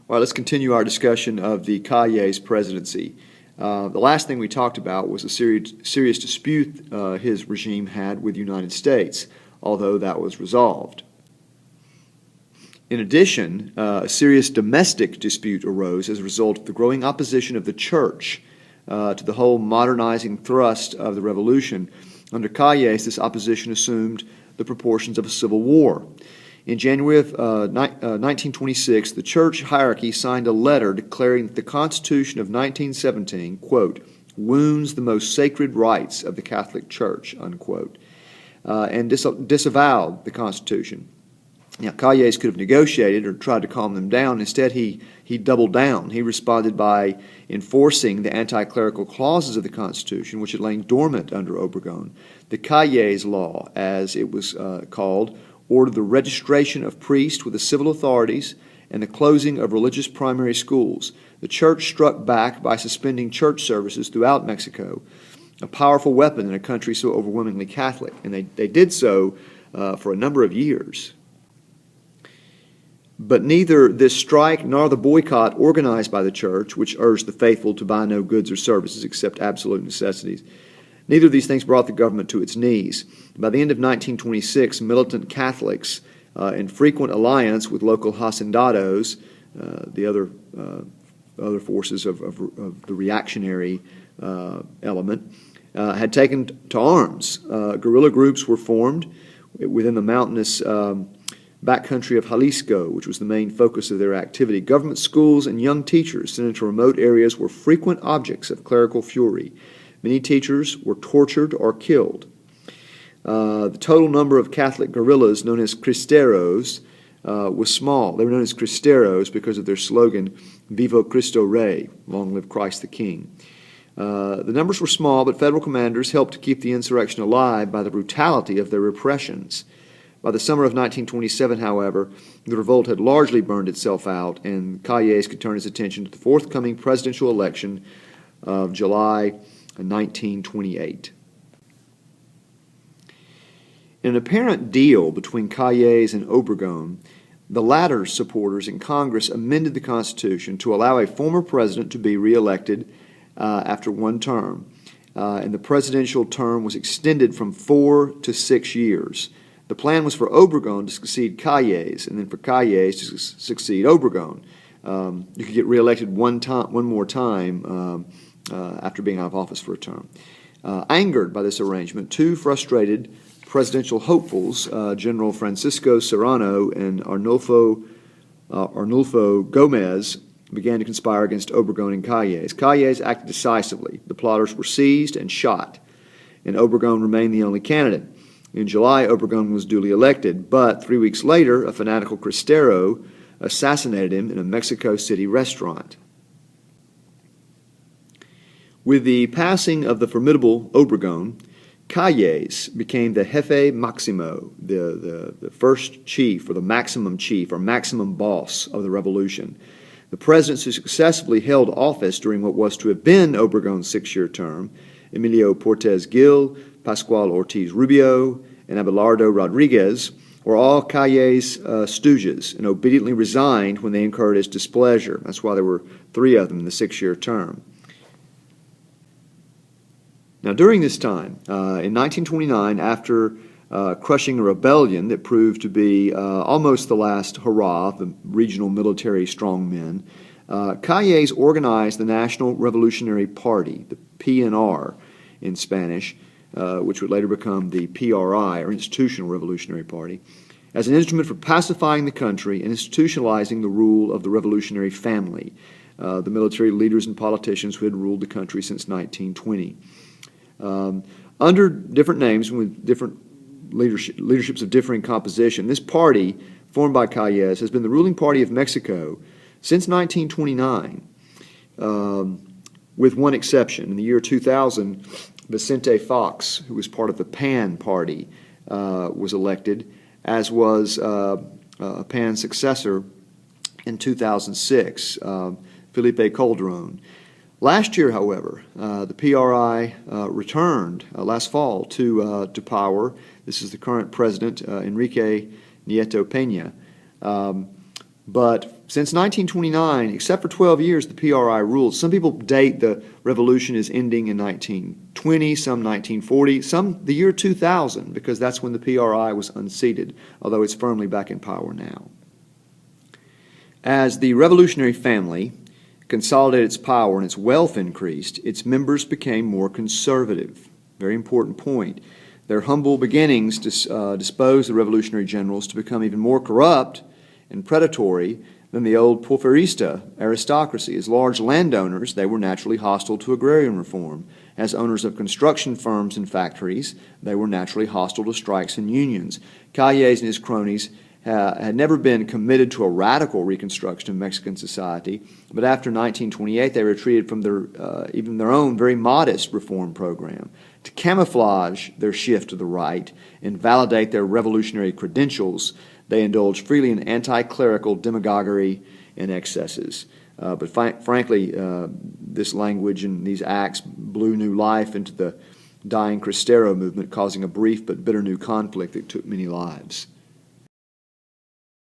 All right, let's continue our discussion of the Calles presidency. The last thing we talked about was a serious dispute his regime had with the United States, although that was resolved. In addition, a serious domestic dispute arose as a result of the growing opposition of the church to the whole modernizing thrust of the revolution. Under Calles, this opposition assumed the proportions of a civil war. In January of 1926, the church hierarchy signed a letter declaring that the Constitution of 1917, quote, wounds the most sacred rights of the Catholic Church, unquote, and disavowed the Constitution. Now, Calles could have negotiated or tried to calm them down. Instead, he doubled down. He responded by enforcing the anti-clerical clauses of the Constitution, which had lain dormant under Obregon. The Calles Law, as it was called, ordered the registration of priests with the civil authorities and the closing of religious primary schools. The church struck back by suspending church services throughout Mexico, a powerful weapon in a country so overwhelmingly Catholic, and they did so for a number of years. But neither this strike nor the boycott organized by the church, which urged the faithful to buy no goods or services except absolute necessities, neither of these things brought the government to its knees. By the end of 1926, militant Catholics, in frequent alliance with local hacendados, the other forces of the reactionary element, had taken to arms. Guerrilla groups were formed within the mountainous backcountry of Jalisco, which was the main focus of their activity. Government schools and young teachers sent into remote areas were frequent objects of clerical fury. Many teachers were tortured or killed. The total number of Catholic guerrillas, known as Cristeros, was small. They were known as Cristeros because of their slogan, Viva Cristo Rey, long live Christ the King. The numbers were small, but federal commanders helped to keep the insurrection alive by the brutality of their repressions. By the summer of 1927, however, the revolt had largely burned itself out, and Calles could turn his attention to the forthcoming presidential election of July 1928. In an apparent deal between Calles and Obregon, the latter's supporters in Congress amended the Constitution to allow a former president to be reelected after one term, and the presidential term was extended from 4 to 6 years. The plan was for Obregon to succeed Calles, and then for Calles to succeed Obregon. You could get reelected one more time after being out of office for a term. Angered by this arrangement, two frustrated presidential hopefuls, General Francisco Serrano and Arnulfo Gomez, began to conspire against Obregon and Calles. Calles acted decisively. The plotters were seized and shot, and Obregon remained the only candidate. In July, Obregon was duly elected, but 3 weeks later, a fanatical Cristero assassinated him in a Mexico City restaurant. With the passing of the formidable Obregon, Calles became the jefe maximo, the first chief or the maximum chief or maximum boss of the revolution. The presidents who successfully held office during what was to have been Obregon's 6-year term, Emilio Portes Gil, Pascual Ortiz Rubio, and Abelardo Rodriguez, were all Calles' stooges and obediently resigned when they incurred his displeasure. That's why there were 3 of them in the 6-year term. Now, during this time, in 1929, after crushing a rebellion that proved to be almost the last hurrah of the regional military strongmen, Calles organized the National Revolutionary Party, the PNR in Spanish, which would later become the PRI, or Institutional Revolutionary Party, as an instrument for pacifying the country and institutionalizing the rule of the revolutionary family, the military leaders and politicians who had ruled the country since 1920. Under different names and with different leaderships of differing composition, this party, formed by Calles, has been the ruling party of Mexico since 1929, with one exception. In the year 2000, Vicente Fox, who was part of the PAN party, was elected, as was a PAN successor in 2006, Felipe Calderon. Last year, however, the PRI returned last fall to power. This is the current president, Enrique Nieto Peña. But Since 1929, except for 12 years, the PRI ruled. Some people date the revolution as ending in 1920, some 1940, some the year 2000, because that's when the PRI was unseated, although it's firmly back in power now. As the revolutionary family consolidated its power and its wealth increased, its members became more conservative. Very important point. Their humble beginnings disposed the revolutionary generals to become even more corrupt and predatory than the old Porfirista aristocracy. As large landowners, they were naturally hostile to agrarian reform. As owners of construction firms and factories, they were naturally hostile to strikes and unions. Calles and his cronies had never been committed to a radical reconstruction of Mexican society, but after 1928 they retreated from even their own very modest reform program. To camouflage their shift to the right and validate their revolutionary credentials, they indulged freely in anti-clerical demagoguery and excesses. But frankly, this language and these acts blew new life into the dying Cristero movement, causing a brief but bitter new conflict that took many lives.